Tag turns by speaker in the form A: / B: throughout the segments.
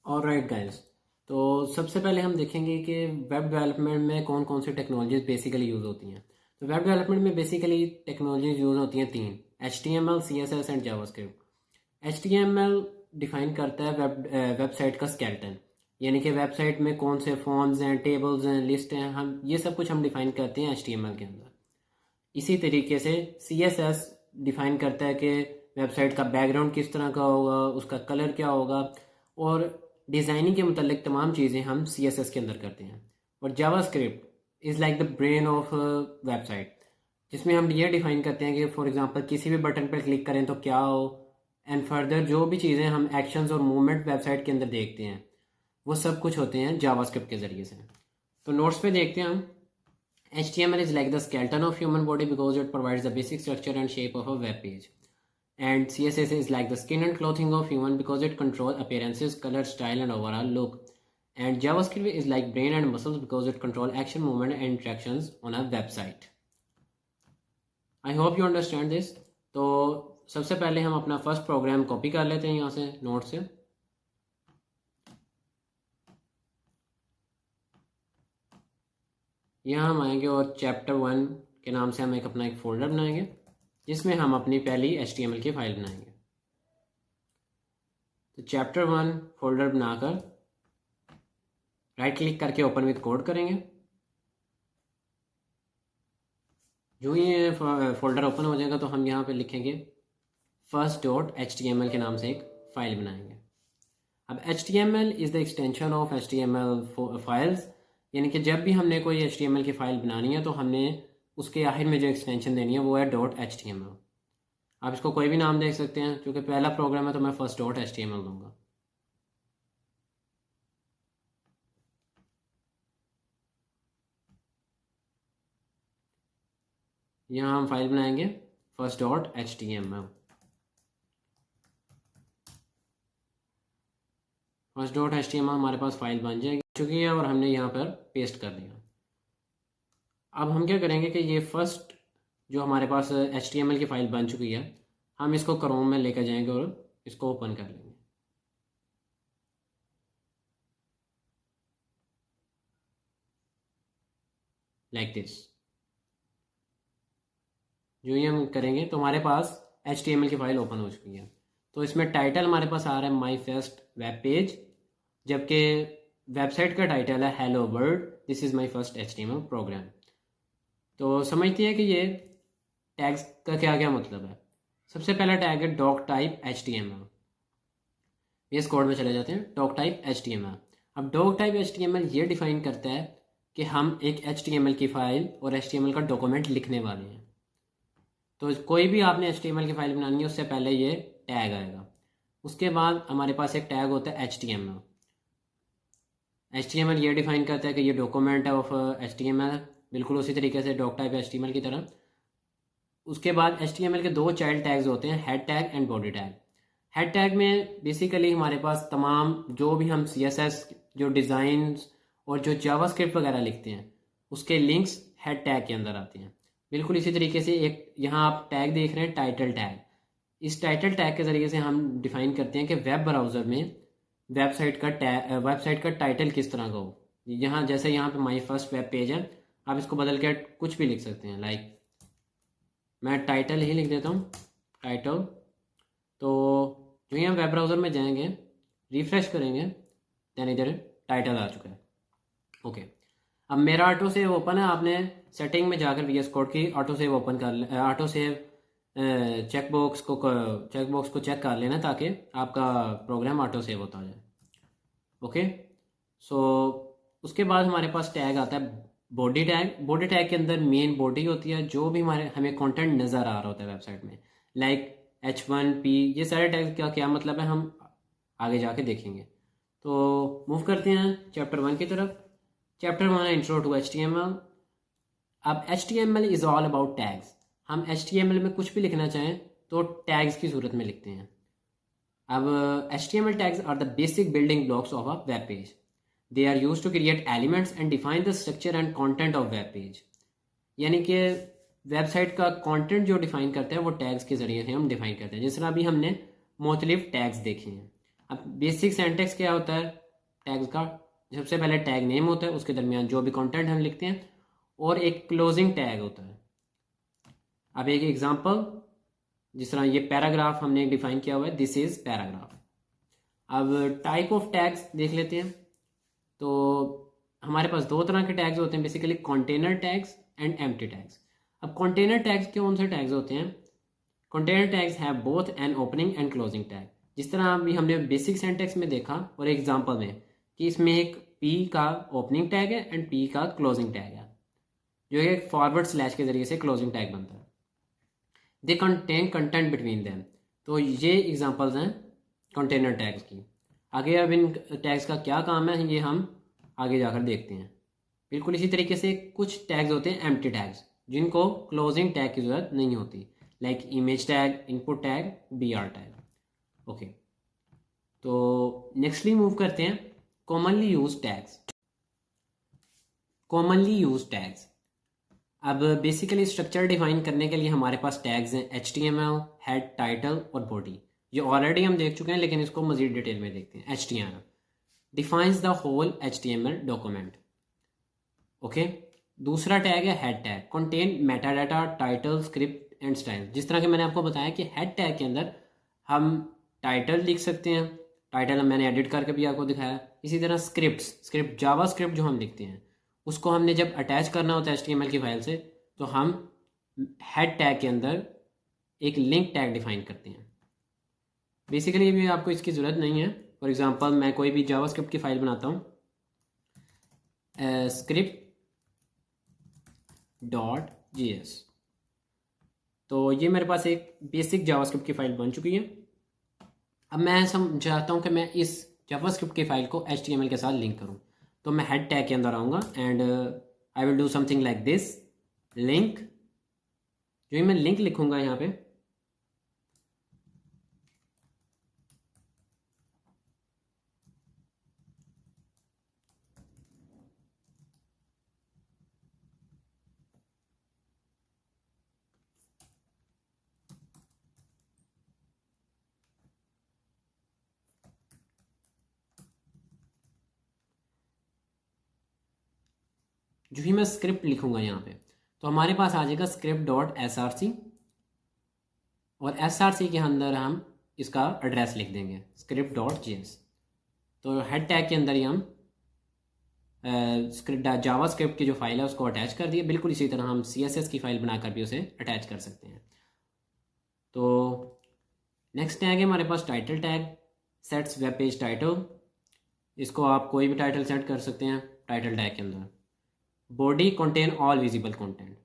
A: Alright guys, तो सबसे पहले हम देखेंगे कि वेब डेवलपमेंट में कौन कौन सी टेक्नोलॉजीज बेसिकली यूज़ होती हैं। तो वेब डेवलपमेंट में बेसिकली टेक्नोलॉजीज यूज़ होती हैं तीन: HTML, CSS and JavaScript. HTML define करता है वेबसाइट का स्केलेटन, यानी कि वेबसाइट में कौन से फॉर्म्स हैं, टेबल्स हैं, लिस्ट हैं, हम ये सब कुछ हम डिफाइन करते हैं HTML के अंदर। इसी तरीके से CSS डिफाइन करता है कि वेबसाइट का बैकग्राउंड किस तरह का होगा, उसका कलर क्या होगा, और डिज़ाइनिंग के मुतल्लिक तमाम चीज़ें हम CSS के अंदर करते हैं। और JavaScript is like the brain of website, जिसमें हम ये डिफाइन करते हैं कि फॉर एग्जांपल किसी भी बटन पर क्लिक करें तो क्या हो, एंड फर्दर जो भी चीज़ें हम एक्शंस और मूवमेंट वेबसाइट के अंदर देखते हैं वो सब कुछ होते हैं जावास्क्रिप्ट के ज़रिए से। तो नोट्स पे देखते हैं हम। HTML is like the skeleton of human body because it provides the basic structure and shape of a web page. And CSS is like the skin and clothing of human because it controls appearances, color, style and overall look. And JavaScript is like brain and muscles because it controls action, movement and interactions on a website. I hope you understand this. तो सबसे पहले हम अपना first program copy कर लेते हैं यहाँ से नोट से। यहाँ हम आएंगे और चैप्टर 1 के नाम से हम अपना एक फ़ोल्डर बनाएंगे जिसमें हम अपनी पहली HTML की फ़ाइल बनाएंगे। तो चैप्टर 1 फोल्डर बनाकर राइट क्लिक करके ओपन विद कोड करेंगे। जो ही ये फोल्डर ओपन हो जाएगा तो हम यहाँ पे लिखेंगे first.html के नाम से एक फ़ाइल बनाएंगे। अब HTML is the extension of HTML files, यानी कि जब भी हमने कोई HTML की फ़ाइल बनानी है तो हमने उसके आखिर में जो एक्सटेंशन देनी है वो है .html। आप इसको कोई भी नाम दे सकते हैं, क्योंकि पहला प्रोग्राम है तो मैं first.html दूंगा। यहाँ हम फाइल बनाएंगे first.html। first.html हमारे पास फाइल बन जाएगी चुकी है और हमने यहाँ पर पेस्ट कर दिया। अब हम क्या करेंगे कि ये फर्स्ट जो हमारे पास HTML की फ़ाइल बन चुकी है हम इसको क्रोम में लेकर जाएंगे और इसको ओपन कर लेंगे। Like this. जो ही हम करेंगे तो हमारे पास HTML की फ़ाइल ओपन हो चुकी है। तो इसमें टाइटल हमारे पास आ रहा है माई फर्स्ट वेब पेज, जबकि वेबसाइट का टाइटल है hello world, this is my first HTML program. तो समझते हैं कि ये टैग्स का क्या क्या मतलब है। सबसे पहला टैग है डॉक टाइप HTML। इस कोड में चले जाते हैं। Doctype HTML। अब डॉक टाइप HTML ये डिफाइन करता है कि हम एक HTML की फ़ाइल और HTML का डॉक्यूमेंट लिखने वाले हैं। तो कोई भी आपने HTML की फ़ाइल बनानी है उससे पहले ये टैग आएगा। उसके बाद हमारे पास एक टैग होता है HTML। HTML ये डिफाइन करता है कि ये डॉक्यूमेंट है ऑफ HTML, बिल्कुल उसी तरीके से डॉक टाइप HTML की तरह। उसके बाद HTML के दो चाइल्ड टैग्स होते हैं, head tag and body tag. Head tag में बेसिकली हमारे पास तमाम जो भी हम CSS जो डिज़ाइंस और जो जावास्क्रिप्ट वगैरह लिखते हैं उसके लिंक्स हेड टैग के अंदर आते हैं। बिल्कुल इसी तरीके से एक यहाँ आप टैग देख रहे हैं टाइटल टैग। इस टाइटल टैग के ज़रिए से हम डिफाइन करते हैं कि वेब ब्राउज़र में वेबसाइट का टाइटल किस तरह का हो। यहाँ जैसे यहाँ पे माई फर्स्ट वेब पेज है, आप इसको बदल के कुछ भी लिख सकते हैं। लाइक मैं टाइटल ही लिख देता हूँ, टाइटल। तो जो ही हम वेब ब्राउज़र में जाएंगे, रिफ्रेश करेंगे, दैन इधर टाइटल आ चुका है। ओके, अब मेरा ऑटो सेव ओपन है। आपने सेटिंग में जाकर VS कोड की ऑटो सेव ओपन कर ऑटो सेव चेकबॉक्स को चेक कर लेना ताकि आपका प्रोग्राम ऑटो सेव होता जाए। ओके, सो उसके बाद हमारे पास टैग आता है बॉडी टैग। बॉडी टैग के अंदर मेन बॉडी होती है, जो भी हमें कंटेंट नज़र आ रहा होता है वेबसाइट में, लाइक H1P, ये सारे टैग का क्या मतलब है हम आगे जाके देखेंगे। तो मूव करते हैं चैप्टर 1 की तरफ। चैप्टर 1 है इंट्रो टू HTML। अब HTML is all about tags. हम HTML में कुछ भी लिखना चाहें तो टैग्स की सूरत में लिखते हैं। अब HTML tags are the basic building blocks of a web page. They are used to create elements and define the structure and content of web page. यानी कि वेबसाइट का कंटेंट जो डिफाइन करता है वो टैग्स के ज़रिए से हम डिफाइन करते हैं। जिस तरह अभी हमने मुख्तलिफ टैग्स देखे हैं। अब बेसिक सिंटैक्स क्या होता है, टैग्स का सबसे पहले टैग नेम होता है, उसके दरमियान जो भी कंटेंट हम लिखते हैं, और एक क्लोजिंग टैग होता है। अब एक एग्जांपल, जिस तरह ये पैराग्राफ हमने डिफाइन किया हुआ है, दिस इज़ पैराग्राफ। अब टाइप ऑफ टैग्स देख लेते हैं। तो हमारे पास दो तरह के टैग्स होते हैं basically, container tags and empty tags. अब कंटेनर टैग्स कौन से टैग्स होते हैं? Container tags have both an opening and closing tag. जिस तरह अभी हमने बेसिक सेंटेक्स में देखा और एग्जांपल में कि इसमें एक पी का ओपनिंग टैग है एंड पी का क्लोजिंग टैग है, जो एक फॉरवर्ड स्लैश के जरिए से क्लोजिंग टैग बनता है। They contain content between them. तो ये एग्जांपल्स हैं कंटेनर टैग्स की। आगे अब इन टैग्स का क्या काम है ये हम आगे जाकर देखते हैं। बिल्कुल इसी तरीके से कुछ टैग्स होते हैं एम्प्टी टैग्स, जिनको क्लोजिंग टैग की ज़रूरत नहीं होती, like image tag, input tag, BR tag. Okay, तो नेक्स्टली मूव करते हैं commonly use tags. Commonly use tags, अब बेसिकली स्ट्रक्चर डिफाइन करने के लिए हमारे पास टैग्स हैं HTML, हेड, टाइटल और बॉडी। ये ऑलरेडी हम देख चुके हैं, लेकिन इसको मजीद डिटेल में देखते हैं। HTML defines the whole HTML document. Okay, दूसरा टैग है head tag, contain meta data, title, script and style. जिस तरह के मैंने आपको बताया कि हेड टैग के अंदर हम टाइटल लिख सकते हैं, टाइटल मैंने एडिट करके भी आपको दिखाया। इसी तरह स्क्रिप्ट जावा स्क्रिप्ट जो हम लिखते हैं, उसको हमने जब अटैच करना होता है HTML की फाइल से, तो हम हेड टैग के अंदर एक लिंक टैग डिफाइन करते हैं। बेसिकली भी आपको इसकी ज़रूरत नहीं है। फॉर एग्जांपल मैं कोई भी जावा स्क्रिप्ट की फाइल बनाता हूँ, script.js, तो ये मेरे पास एक बेसिक जावास्क्रिप्ट की फाइल बन चुकी है। अब मैं समझाता हूँ कि मैं इस जावास्क्रिप्ट की फाइल को HTML के साथ लिंक करूँ। तो मैं हेड टैग के अंदर आऊँगा and I will do something like this link. जो ही मैं लिंक लिखूँगा यहाँ पे, जो ही मैं स्क्रिप्ट लिखूँगा यहाँ पे, तो हमारे पास आ जाएगा script.src, और src के अंदर हम इसका एड्रेस लिख देंगे script.js। तो हेड टैग के अंदर ही हम जावा स्क्रिप्ट की जो फाइल है उसको अटैच कर दिए। बिल्कुल इसी तरह हम CSS की फाइल बनाकर भी उसे अटैच कर सकते हैं। तो नेक्स्ट टैग है हमारे पास title tag, sets web page title. इसको आप कोई भी टाइटल सेट कर सकते हैं टाइटल टैग के अंदर। Body contain all visible content,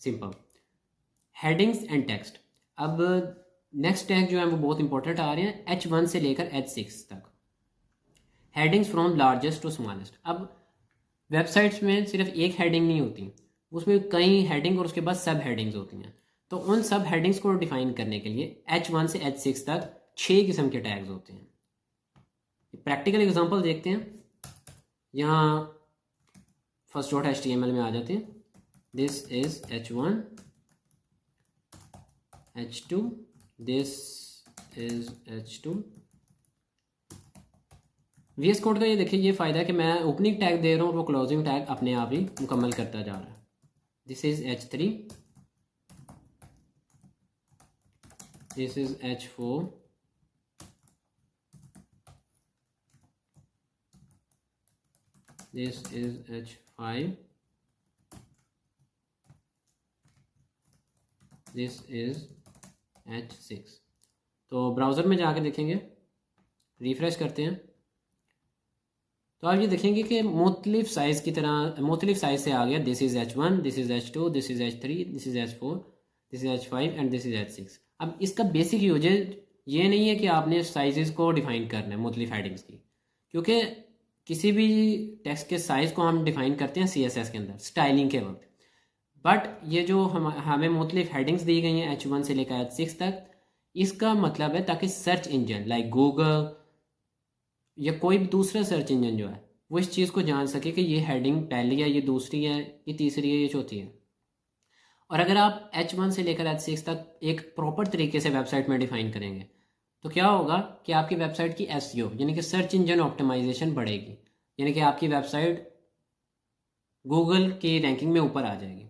A: simple. Headings and text, अब नेक्स्ट टैग जो है वो बहुत इंपॉर्टेंट आ रहे हैं, H1 से लेकर H6 तक। Headings from largest to smallest. अब वेबसाइट्स में सिर्फ एक हेडिंग नहीं होती, उसमें कई हेडिंग और उसके बाद सब हेडिंग्स होती हैं। तो उन सब हेडिंग्स को डिफाइन करने के लिए H1 से H6 तक 6 किस्म के टैग्स होते हैं। प्रैक्टिकल एग्जांपल देखते हैं। यहाँ फर्स्ट डॉट HTML में आ जाते हैं। This is H1, H2, this is H2। VS code का ये देखिए ये फ़ायदा है कि मैं ओपनिंग टैग दे रहा हूँ और वो क्लोजिंग टैग अपने आप ही मुकम्मल करता जा रहा है। This is H3, this is H4, this is H5, this is H6। तो ब्राउज़र में जाके देखेंगे, रिफ्रेश करते हैं, तो आप ये देखेंगे कि मुख्तलिफ साइज़ की तरह मुख्तलिफ साइज़ से आ गया। This is H1, this is H2, this is H3, this is H4, this is H5 and this is H6। अब इसका बेसिक यूजेज ये नहीं है कि आपने साइज़ को डिफ़ाइन करना है मुख्तलिफ हेडिंग्स की, क्योंकि किसी भी टेक्स्ट के साइज़ को हम डिफ़ाइन करते हैं CSS के अंदर स्टाइलिंग के वक्त। बट ये जो हमें मुख्तलिफ हेडिंग्स दी गई हैं H1 से लेकर H6 तक, इसका मतलब है ताकि सर्च इंजन लाइक गूगल या कोई भी दूसरा सर्च इंजन जो है वो इस चीज़ को जान सके कि ये हेडिंग पहली है, ये दूसरी है, ये तीसरी है, ये चौथी है। और अगर आप H1 से लेकर H6 तक एक प्रॉपर तरीके से वेबसाइट में डिफाइन करेंगे तो क्या होगा कि आपकी वेबसाइट की एसईओ यानी कि सर्च इंजन ऑप्टिमाइजेशन बढ़ेगी, यानी कि आपकी वेबसाइट गूगल की रैंकिंग में ऊपर आ जाएगी।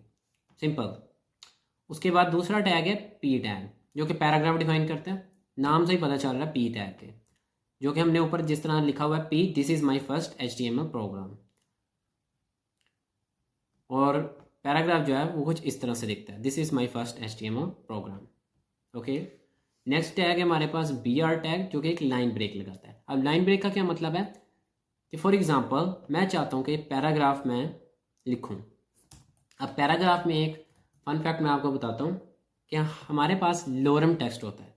A: सिंपल। उसके बाद दूसरा टैग है पी टैग, जो कि पैराग्राफ डिफाइन करता है। नाम से ही पता चल रहा है पी टैग के, जो कि हमने ऊपर जिस तरह लिखा हुआ है P this is my first HTML program. और पैराग्राफ जो है वो कुछ इस तरह से दिखता है, this is my first HTML program. Okay. Next tag है हमारे पास BR टैग, जो कि एक लाइन ब्रेक लगाता है। अब लाइन ब्रेक का क्या मतलब है कि फॉर एग्जांपल मैं चाहता हूँ कि पैराग्राफ में लिखूँ। अब पैराग्राफ में एक फन फैक्ट मैं आपको बताता हूँ कि हमारे पास लोरम टेक्स्ट होता है।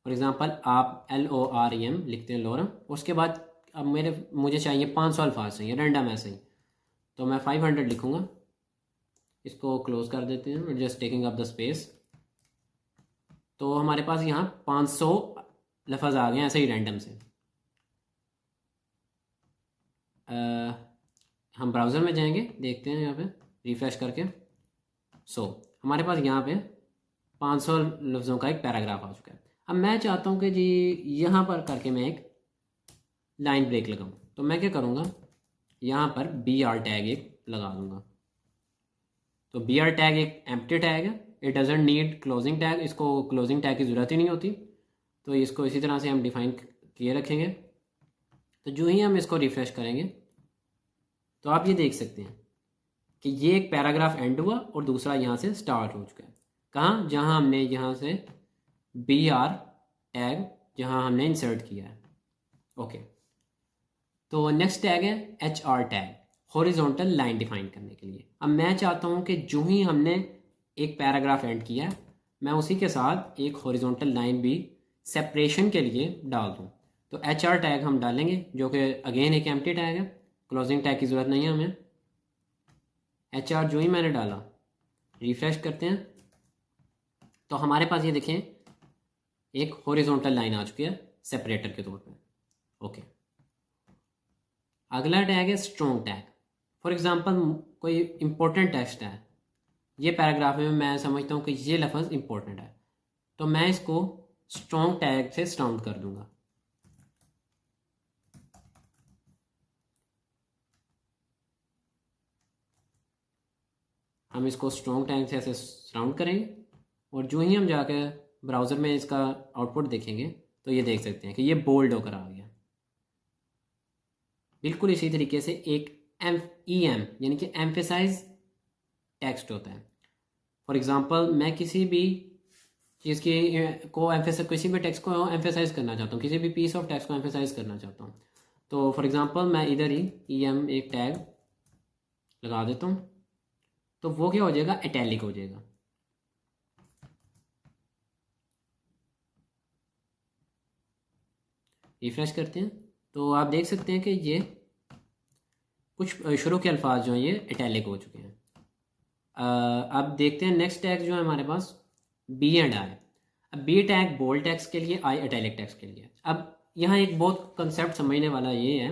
A: फॉर एग्जांपल आप LOREM लिखते हैं लोरम, उसके बाद अब मुझे चाहिए 500 अल्फाज चाहिए रैंडम ऐसे ही, तो मैं 500 लिखूँगा। इसको क्लोज कर देते हैं, just taking up the space. तो हमारे पास यहाँ 500 लफ्ज़ आ गए ऐसे ही रैंडम से। हम ब्राउज़र में जाएंगे, देखते हैं यहाँ पे रिफ़्रेश करके। हमारे पास यहाँ पे 500 लफ्ज़ों का एक पैराग्राफ आ चुका है। अब मैं चाहता हूँ कि जी यहाँ पर करके मैं एक लाइन ब्रेक लगाऊँ, तो मैं क्या करूँगा, यहाँ पर BR टैग एक लगा दूँगा। तो BR टैग एक एम्प्टी टैग है, it doesn't need closing tag, इसको क्लोजिंग टैग की ज़रूरत ही नहीं होती। तो इसको इसी तरह से हम डिफाइन किए रखेंगे। तो जो ही हम इसको रिफ़्रेश करेंगे तो आप ये देख सकते हैं कि ये एक पैराग्राफ एंड हुआ और दूसरा यहाँ से स्टार्ट हो चुका है। कहाँ? जहाँ हमने यहाँ से BR टैग जहाँ हमने इंसर्ट किया है। ओके। तो नेक्स्ट टैग है HR tag, horizontal line define करने के लिए। अब मैं चाहता हूँ कि जो ही हमने एक पैराग्राफ एंड किया है, मैं उसी के साथ एक हॉरिजॉन्टल लाइन भी सेपरेशन के लिए डाल दूँ। तो HR टैग हम डालेंगे, जो कि अगेन एक एम्प्टी टैग है, क्लोजिंग टैग की ज़रूरत नहीं है हमें। HR जो ही मैंने डाला, रिफ्रेश करते हैं, तो हमारे पास ये देखें एक हॉरिजॉन्टल लाइन आ चुकी है सेपरेटर के तौर पे। ओके। अगला टैग है स्ट्रॉन्ग टैग। फॉर एग्जांपल कोई इंपॉर्टेंट टेक्स्ट है, ये पैराग्राफ में मैं समझता हूँ कि ये लफ्ज़ इंपॉर्टेंट है, तो मैं इसको स्ट्रॉन्ग टैग से साउंड कर दूंगा। हम इसको स्ट्रॉन्ग टैग से ऐसे साउंड करेंगे और जो ही हम जाकर ब्राउज़र में इसका आउटपुट देखेंगे तो ये देख सकते हैं कि ये बोल्ड होकर आ गया। बिल्कुल इसी तरीके से एक EM यानी कि एम्फेसाइज टेक्स्ट होता है। फॉर एग्जांपल मैं किसी भी चीज़ की को एम्फेसाइज, किसी भी टेक्स्ट को एम्फेसाइज करना चाहता हूँ, किसी भी पीस ऑफ टेक्स्ट को एम्फेसाइज करना चाहता हूँ, तो फॉर एग्जांपल मैं इधर ही EM एक टैग लगा देता हूँ, तो वो क्या हो जाएगा, इटैलिक हो जाएगा। रिफ्रेश करते हैं तो आप देख सकते हैं कि ये कुछ शुरू के अल्फाज जो हैं ये इटैलिक हो चुके हैं। अब देखते हैं नेक्स्ट टैग जो है हमारे पास B एंड I। अब B टैग बोल्ड टेक्स्ट के लिए, I इटैलिक टेक्स्ट के लिए। अब यहाँ एक बहुत कंसेप्ट समझने वाला ये है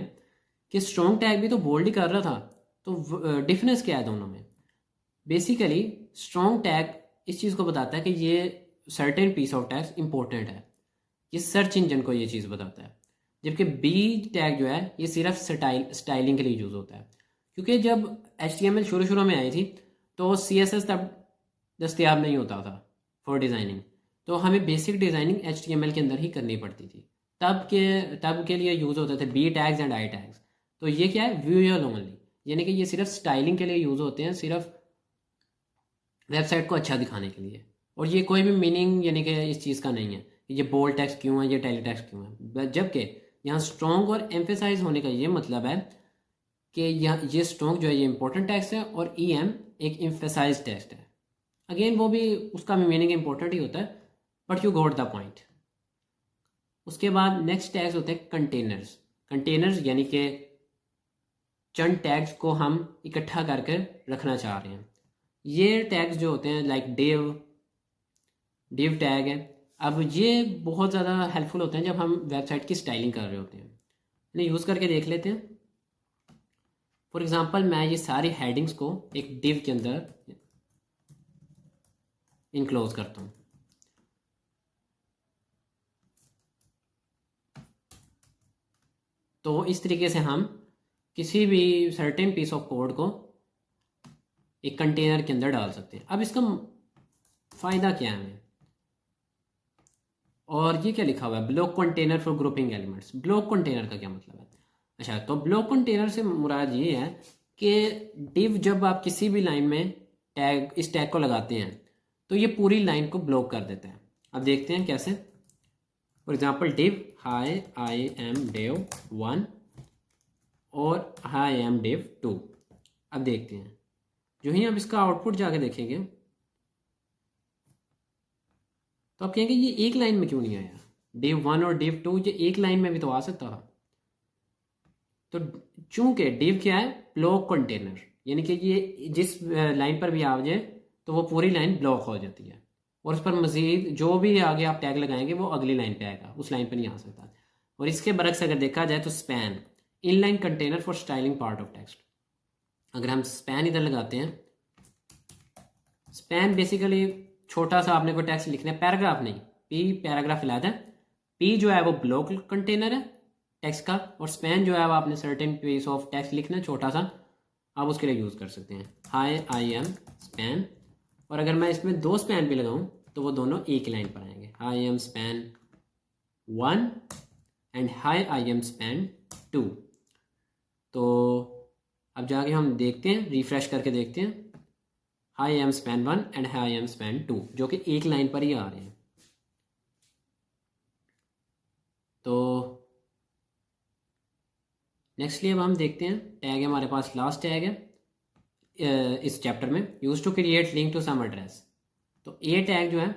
A: कि स्ट्रॉन्ग टैग भी तो बोल्ड ही कर रहा था, तो डिफरेंस क्या है दोनों में। बेसिकली स्ट्रॉन्ग टैग इस चीज़ को बताता है कि ये certain piece of text important है, ये सर्च इंजन को ये चीज़ बताता है। जबकि B टैग जो है ये सिर्फ स्टाइलिंग के लिए यूज़ होता है, क्योंकि जब HTML शुरू में आई थी तो CSS तब दस्तियाब नहीं होता था फॉर डिज़ाइनिंग, तो हमें बेसिक डिज़ाइनिंग HTML के अंदर ही करनी पड़ती थी। तब के लिए यूज़ होते थे B tags and I tags. तो ये क्या है, विजुअल ओनली, यानी कि ये सिर्फ स्टाइलिंग के लिए यूज़ होते हैं, सिर्फ वेबसाइट को अच्छा दिखाने के लिए। और ये कोई भी मीनिंग यानी कि इस चीज़ का नहीं है कि ये बोल्ड टेक्स्ट क्यों है, ये टैली टेक्स्ट क्यों है। जबकि यहाँ स्ट्रॉन्ग और एम्फेसाइज होने का ये मतलब है कि ये स्ट्रॉन्ग जो है ये इंपॉर्टेंट टेक्स्ट है और EM एक एम्फेसाइज टेक्स्ट है। अगेन वो भी, उसका भी मीनिंग इंपॉर्टेंट ही होता है, but you got the point. उसके बाद नेक्स्ट टैग्स होते हैं कंटेनर्स। कंटेनर्स यानी कि चंद टैग्स को हम इकट्ठा करके रखना चाह रहे हैं। ये टैग्स जो होते हैं लाइक डिव टैग है। अब ये बहुत ज़्यादा हेल्पफुल होते हैं जब हम वेबसाइट की स्टाइलिंग कर रहे होते हैं। इन्हें यूज़ करके देख लेते हैं। फॉर एग्जांपल मैं ये सारी हेडिंग्स को एक डिव के अंदर इनक्लोज करता हूँ। तो इस तरीके से हम किसी भी सर्टेन पीस ऑफ कोड को एक कंटेनर के अंदर डाल सकते हैं। अब इसका फ़ायदा क्या है हमें, और ये क्या लिखा हुआ है, block container for grouping elements. Block container का क्या मतलब है? अच्छा, तो ब्लॉक कंटेनर से मुराद ये है कि डिव जब आप किसी भी लाइन में टैग, इस टैग को लगाते हैं तो ये पूरी लाइन को ब्लॉक कर देता है। अब देखते हैं कैसे। For example div high I M div 1 और हाई एम डिव 2। अब देखते हैं, जो ही आप इसका आउटपुट जाके देखेंगे तो आप कहेंगे ये एक लाइन में क्यों नहीं आया। डिव 1 और डिव 2 ये एक लाइन में भी तो आ सकता था। तो चूंकि डिव क्या है, ब्लॉक कंटेनर, यानी कि ये जिस लाइन पर भी आ जाए तो वो पूरी लाइन ब्लॉक हो जाती है, और उस पर मजीद जो भी आगे आप टैग लगाएंगे वो अगली लाइन पे आएगा, उस लाइन पर नहीं आ सकता। और इसके बरक्स अगर देखा जाए तो span, inline container for styling part of text. अगर हम स्पैन इधर लगाते हैं, स्पैन बेसिकली छोटा सा आपने कोई टेक्स्ट लिखना है, पैराग्राफ नहीं, पी पैराग्राफ लाता है। पी जो है वो ब्लॉक कंटेनर है टेक्स्ट का, और स्पैन जो है वो आपने सर्टेन पीस ऑफ टेक्स्ट लिखना है छोटा सा, आप उसके लिए यूज़ कर सकते हैं हाई आई एम स्पैन। और अगर मैं इसमें 2 स्पैन भी लगाऊं तो वो दोनों एक लाइन पर आएंगे, hi I'm span 1 and hi I am span 2। तो अब जाके हम देखते हैं, रिफ्रेश करके देखते हैं, hi I'm span 1 and hi I'm span 2 जो कि एक लाइन पर ही आ रहे हैं। तो नेक्स्टली अब हम देखते हैं, टैग है हमारे पास, लास्ट टैग है इस चैप्टर में, use to create link to some address. तो ये टैग जो है,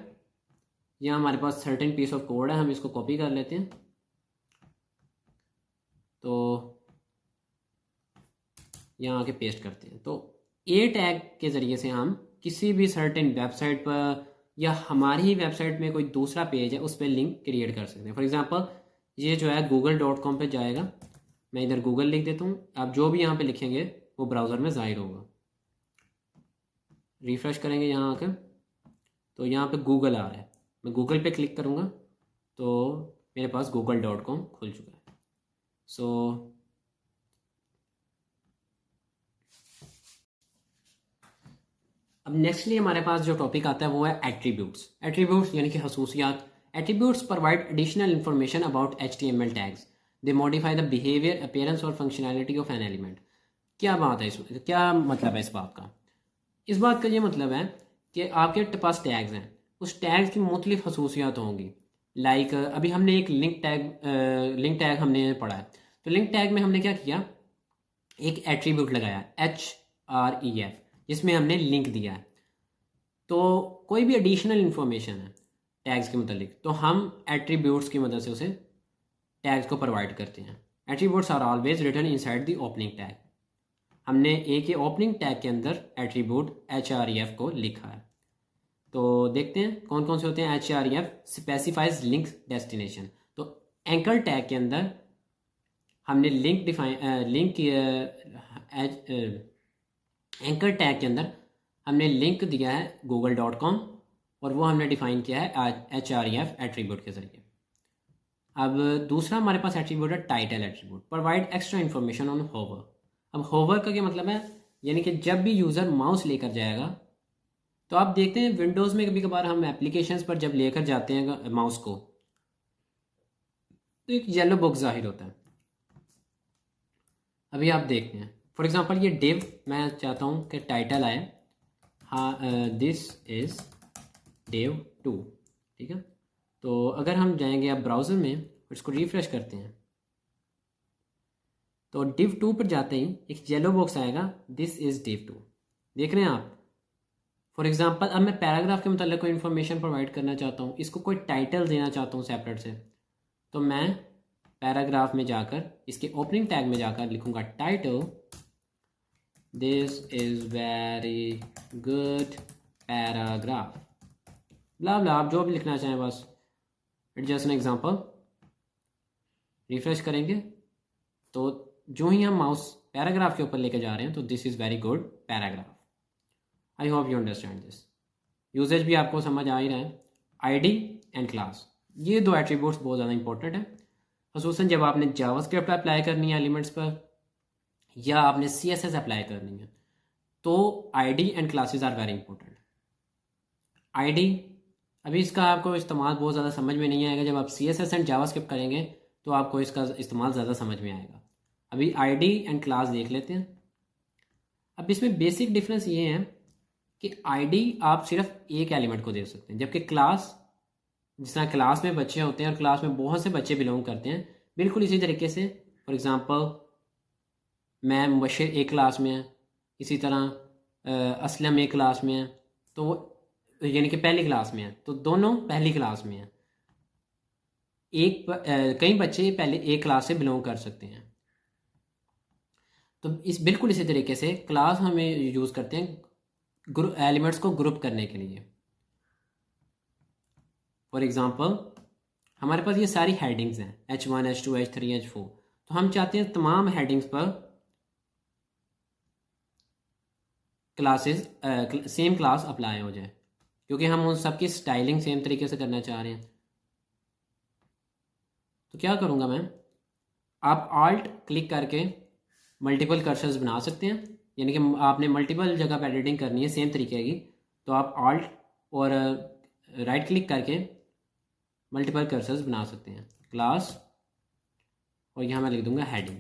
A: यहाँ हमारे पास सर्टेन पीस ऑफ कोड है, हम इसको कॉपी कर लेते हैं। तो यहाँ आके पेस्ट करते हैं। तो ए टैग के ज़रिए से हम किसी भी सर्टेन वेबसाइट पर या हमारी ही वेबसाइट में कोई दूसरा पेज है उस पर लिंक क्रिएट कर सकते हैं। फॉर एग्जांपल ये जो है google.com पे जाएगा, मैं इधर गूगल लिख देता हूँ, आप जो भी यहाँ पे लिखेंगे वो ब्राउज़र में ज़ाहिर होगा। रिफ़्रेश करेंगे यहाँ आकर तो यहाँ पे गूगल आ रहा है, मैं गूगल पे क्लिक करूँगा तो मेरे पास google.com खुल चुका है। सो अब नेक्स्टली हमारे पास जो टॉपिक आता है वो है एट्रीब्यूट्स। एट्रीब्यूट्स यानी कि खसूसियात। Attributes provide additional information about HTML tags, they modify the behaviour, appearance और फंक्शनैलिटी ऑफ एन एलिमेंट। क्या बात है इसमें, क्या मतलब है इस बात का? इस बात का ये मतलब है कि आपके पास टैग्स हैं, उस टैग्स की मुख्तलिफ खसूसियात होंगी। लाइक अभी हमने एक लिंक टैग हमने पढ़ा है, तो लिंक टैग में हमने क्या किया, एक एट्रीब्यूट लगाया HREF जिसमें हमने लिंक दिया है। तो कोई भी एडिशनल इंफॉर्मेशन है टैग्स के मतलब, तो हम एट्रीब्यूट्स की मदद से उसे टैग्स को प्रोवाइड करते हैं। Attributes are always written inside the opening tag. हमने एक ही ओपनिंग टैग के अंदर एट्रीब्यूट HREF को लिखा है। तो देखते हैं कौन कौन से होते हैं। HREF specifies link destination. तो एंकर टैग के अंदर हमने लिंक एंकर टैग के अंदर हमने लिंक दिया है google.com और वो हमने डिफाइन किया है HREF एट्रीब्यूट के जरिए। अब दूसरा हमारे पास एट्रीब्यूट है title attribute, provide extra information on hover. अब होवर का क्या मतलब है, यानी कि जब भी यूज़र माउस लेकर जाएगा, तो आप देखते हैं विंडोज़ में कभी कभार हम एप्लीकेशंस पर जब लेकर जाते हैं माउस को तो एक येलो बॉक्स जाहिर होता है। अभी आप देखते हैं फॉर एग्जांपल ये डिव, मैं चाहता हूँ कि टाइटल आए, हाँ दिस इज़ डिव 2, ठीक है। तो अगर हम जाएंगे अब ब्राउज़र में और इसको रिफ़्रेश करते हैं तो div 2 पर जाते ही एक येलो बॉक्स आएगा, दिस इज़ div 2, देख रहे हैं आप। फॉर एग्जांपल अब मैं पैराग्राफ के मतलब कोई इन्फॉर्मेशन प्रोवाइड करना चाहता हूँ, इसको कोई टाइटल देना चाहता हूँ सेपरेट से, तो मैं पैराग्राफ में जाकर इसके ओपनिंग टैग में जाकर लिखूँगा title, this is very good paragraph, blah blah, आप जो भी लिखना चाहें बस, it just an example. Refresh करेंगे तो जो ही हम माउस पैराग्राफ के ऊपर लेके जा रहे हैं तो this is very good paragraph. I hope you understand this. Usages भी आपको समझ आ ही रहा है। आईडी एंड क्लास, ये 2 एट्रीब्यूट्स बहुत ज़्यादा इंपॉर्टेंट है। ख़ुसूसन जब आपने जावास्क्रिप्ट अप्लाई करनी है एलिमेंट्स पर या आपने CSS अप्लाई करनी है, तो ID and classes are very important. ID अभी इसका आपको इस्तेमाल बहुत ज़्यादा समझ में नहीं आएगा, जब आप CSS एंड जावास्क्रिप्ट करेंगे तो आपको इसका इस्तेमाल ज़्यादा समझ में आएगा। अभी आईडी एंड क्लास देख लेते हैं। अब इसमें बेसिक डिफरेंस ये है कि आईडी आप सिर्फ एक एलिमेंट को दे सकते हैं, जबकि क्लास, जिस तरह क्लास में बच्चे होते हैं और क्लास में बहुत से बच्चे बिलोंग करते हैं, बिल्कुल इसी तरीके से फॉर एग्ज़ाम्पल मैं मुबशिर एक क्लास में है, इसी तरह असलम एक क्लास में है, तो वो यानी कि पहली क्लास में है, तो दोनों पहली क्लास में हैं। कई बच्चे पहले एक क्लास से बिलोंग कर सकते हैं। तो इस बिल्कुल इसी तरीके से क्लास हमें यूज़ करते हैं एलिमेंट्स को ग्रुप करने के लिए। फॉर एग्ज़ाम्पल हमारे पास ये सारी हेडिंग्स हैं H1 H2 H3 H4, तो हम चाहते हैं तमाम हेडिंग्स पर क्लासेस सेम क्लास अप्लाई हो जाए, क्योंकि हम उन सबकी स्टाइलिंग सेम तरीके से करना चाह रहे हैं। तो क्या करूँगा मैं, आप आल्ट क्लिक करके मल्टीपल कर्सर्स बना सकते हैं, यानी कि आपने मल्टीपल जगह पर एडिटिंग करनी है सेम तरीके की, तो आप आल्ट और राइट क्लिक करके मल्टीपल कर्सर्स बना सकते हैं, क्लास, और यहाँ मैं लिख दूंगा हेडिंग।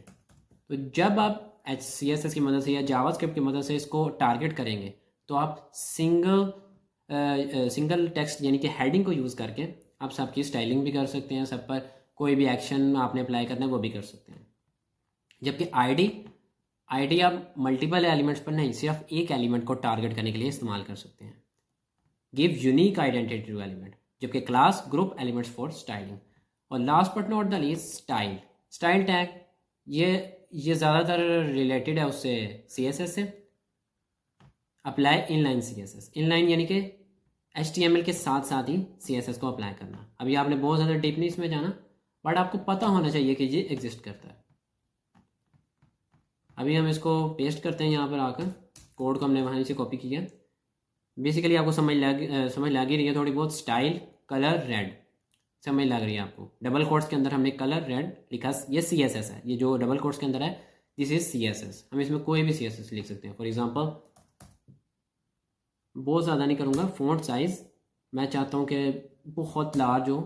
A: तो जब आप CSS की मदद से या जावास्क्रिप्ट की मदद से इसको टारगेट करेंगे, तो आप सिंगल टेक्स्ट यानी कि हेडिंग को यूज़ करके आप सबकी स्टाइलिंग भी कर सकते हैं, सब पर कोई भी एक्शन आपने अप्लाई करना है वो भी कर सकते हैं। जबकि आईडी आप मल्टीपल एलिमेंट्स पर नहीं, सिर्फ एक एलिमेंट को टारगेट करने के लिए इस्तेमाल कर सकते हैं, give unique identity to element. जबकि class group elements for styling. और last but not the least style tag, ये ज़्यादातर रिलेटेड है उससे CSS से। अप्लाई इनलाइन CSS, इनलाइन यानी कि HTML के साथ साथ ही CSS को अप्लाई करना। अभी आपने बहुत ज़्यादा डीपली इसमें जाना, बट आपको पता होना चाहिए कि ये एग्जिस्ट करता है। अभी हम इसको पेस्ट करते हैं यहाँ पर आकर, कोड को हमने वहाँ से कॉपी किया। बेसिकली आपको समझ लग ही रही है थोड़ी बहुत। स्टाइल कलर रेड समझ लग रही है आपको। डबल कोट्स के अंदर हमने कलर रेड लिखा, ये CSS है। ये जो डबल कोट्स के अंदर है दिस इज CSS। हम इसमें कोई भी CSS लिख सकते हैं। फॉर एग्जांपल बहुत ज़्यादा नहीं करूँगा, फ़ॉन्ट साइज़ मैं चाहता हूँ कि बहुत लार्ज हो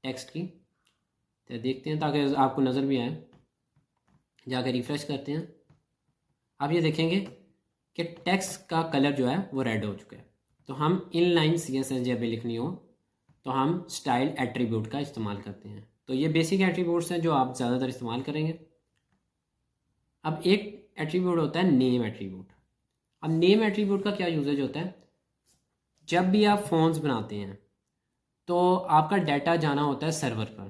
A: टेक्स्ट की, तो देखते हैं ताकि आपको नज़र भी आए। जाकर रिफ्रेश करते हैं, आप ये देखेंगे कि टेक्स्ट का कलर जो है वो रेड हो चुका है। तो हम इनलाइन CSS जब भी लिखनी हो तो हम स्टाइल एट्रीब्यूट का इस्तेमाल करते हैं। तो ये बेसिक एट्रीब्यूट्स हैं जो आप ज़्यादातर इस्तेमाल करेंगे। अब एक एट्रीब्यूट होता है नेम एट्रीब्यूट। अब नेम एट्रीब्यूट का क्या यूजेज होता है, जब भी आप फॉर्म्स बनाते हैं तो आपका डाटा जाना होता है सर्वर पर।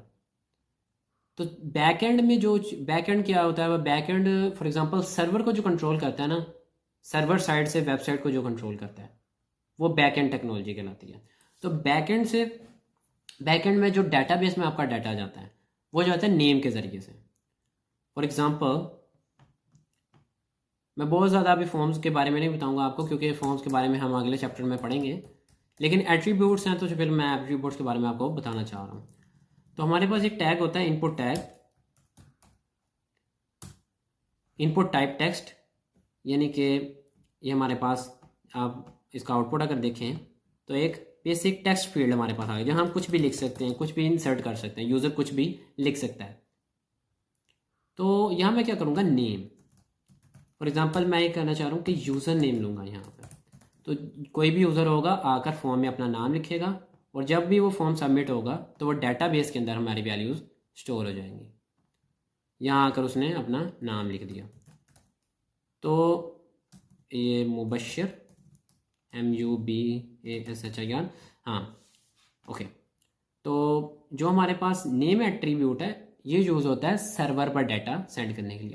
A: तो बैकएंड में जो बैकएंड क्या होता है, वह बैकएंड फॉर एग्जांपल सर्वर को जो कंट्रोल करता है ना, सर्वर साइड से वेबसाइट को जो कंट्रोल करता है वो बैकएंड टेक्नोलॉजी कहलाती है। तो बैकएंड में जो डाटाबेस में आपका डाटा जाता है वो जो होता है नेम के ज़रिए से। फॉर एग्जांपल मैं बहुत ज़्यादा अभी फॉर्म्स के बारे में नहीं बताऊंगा आपको, क्योंकि फॉर्म्स के बारे में हम अगले चैप्टर में पढ़ेंगे, लेकिन एट्रीब्यूट्स हैं तो फिर मैं एट्रीब्यूट्स के बारे में आपको बताना चाह रहा हूँ। तो हमारे पास एक टैग होता है input tag, input type text, यानी कि ये हमारे पास, आप इसका आउटपुट अगर देखें तो एक बेसिक टेक्स्ट फील्ड हमारे पास आ गया, जहाँ हम कुछ भी लिख सकते हैं, कुछ भी इंसर्ट कर सकते हैं, यूज़र कुछ भी लिख सकता है। तो यहाँ मैं क्या करूँगा, नेम। फॉर एग्जांपल मैं ये कहना चाह रहा हूँ कि यूज़र नेम लूँगा यहाँ पर। तो कोई भी यूज़र होगा आकर फॉर्म में अपना नाम लिखेगा, और जब भी वो फॉर्म सबमिट होगा तो वो डाटाबेस के अंदर हमारी वैल्यूज़ स्टोर हो जाएंगी। यहाँ आकर उसने अपना नाम लिख दिया, तो ये मुबशिर MUBASHIR, हाँ ओके। तो जो हमारे पास नेम एट्रीब्यूट है ये यूज़ होता है सर्वर पर डाटा सेंड करने के लिए।